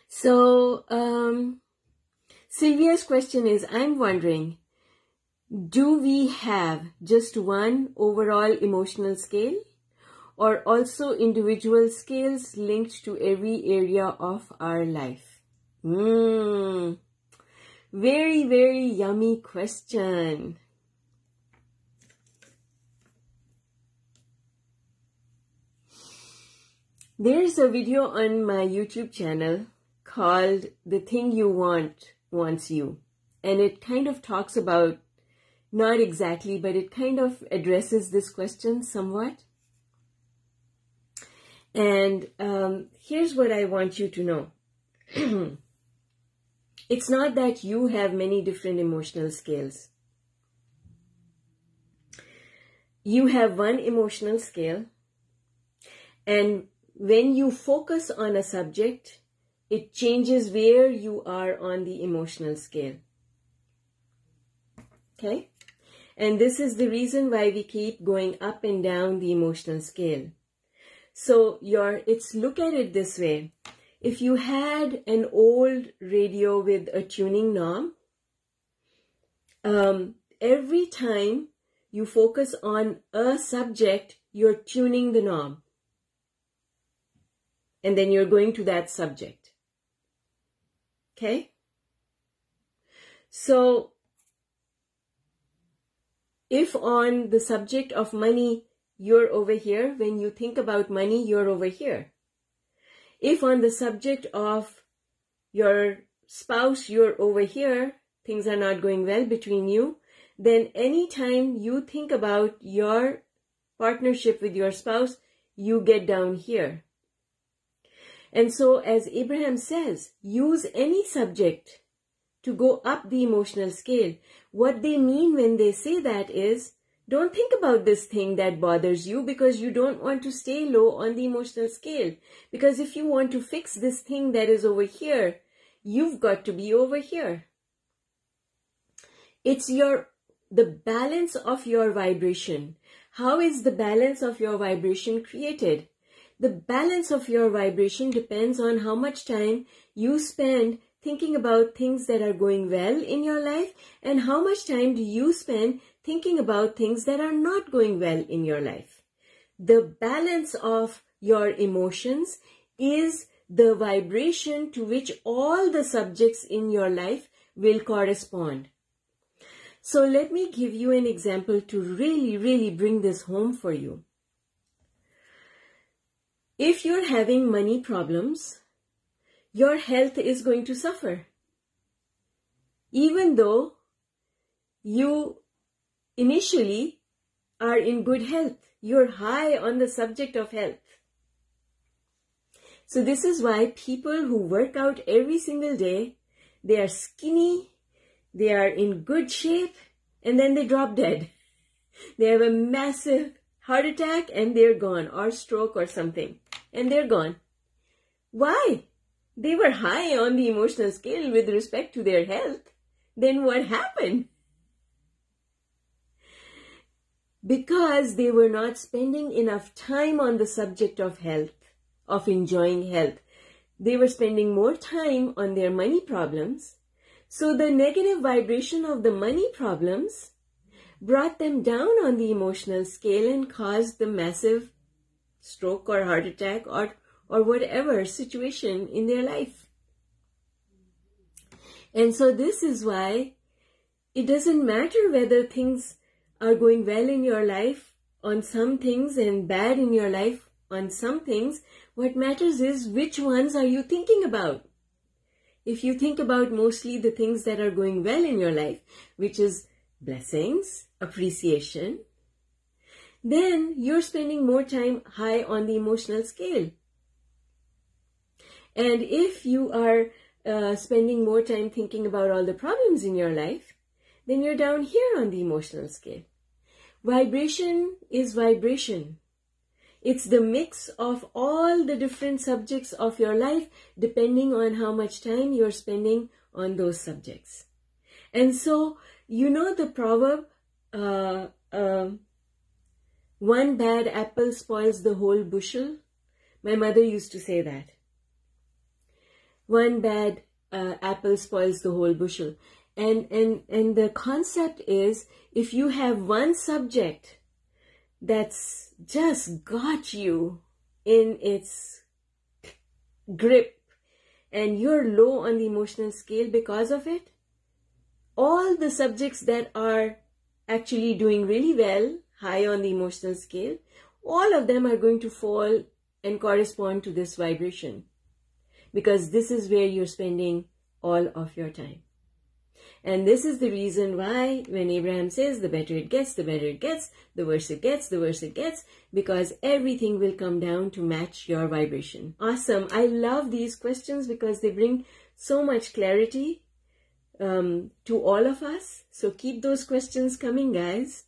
So, Sylvia's question is, I'm wondering, do we have just one overall emotional scale or also individual scales linked to every area of our life? Very, very yummy question. There's a video on my YouTube channel called The Thing You Want Wants You. And it kind of talks about, not exactly, but it kind of addresses this question somewhat. And here's what I want you to know. It's not that you have many different emotional scales. You have one emotional scale, and when you focus on a subject, it changes where you are on the emotional scale. Okay? And this is the reason why we keep going up and down the emotional scale. So look at it this way. If you had an old radio with a tuning knob, every time you focus on a subject, you're tuning the knob. And then you're going to that subject. Okay? So, if on the subject of money, you're over here, when you think about money, you're over here. If on the subject of your spouse, you're over here, things are not going well between you, then anytime you think about your partnership with your spouse, you get down here. And so, as Abraham says, use any subject to go up the emotional scale. What they mean when they say that is, don't think about this thing that bothers you because you don't want to stay low on the emotional scale. Because if you want to fix this thing that is over here, you've got to be over here. It's the balance of your vibration. How is the balance of your vibration created? The balance of your vibration depends on how much time you spend thinking about things that are going well in your life and how much time do you spend thinking about things that are not going well in your life. The balance of your emotions is the vibration to which all the subjects in your life will correspond. So let me give you an example to really, really bring this home for you. If you're having money problems, your health is going to suffer. Even though you initially are in good health, you're high on the subject of health. So this is why people who work out every single day, they are skinny, they are in good shape, and then they drop dead. They have a massive heart attack and they're gone, or stroke or something, and they're gone. Why? They were high on the emotional scale with respect to their health. Then what happened? Because they were not spending enough time on the subject of health, of enjoying health. They were spending more time on their money problems. So the negative vibration of the money problems brought them down on the emotional scale and caused the massive stroke or heart attack or whatever situation in their life. And so this is why it doesn't matter whether things are going well in your life on some things and bad in your life on some things. What matters is which ones are you thinking about. If you think about mostly the things that are going well in your life, which is blessings, appreciation, then you're spending more time high on the emotional scale. And if you are spending more time thinking about all the problems in your life, then you're down here on the emotional scale. Vibration is vibration. It's the mix of all the different subjects of your life depending on how much time you're spending on those subjects. And so, you know the proverb, one bad apple spoils the whole bushel? My mother used to say that. one bad apple spoils the whole bushel. And the concept is, if you have one subject that's just got you in its grip and you're low on the emotional scale because of it, all the subjects that are actually doing really well, high on the emotional scale, all of them are going to fall and correspond to this vibration, because this is where you're spending all of your time. And this is the reason why when Abraham says the better it gets, the better it gets, the worse it gets, the worse it gets, because everything will come down to match your vibration. Awesome. I love these questions because they bring so much clarity to all of us. So keep those questions coming, guys.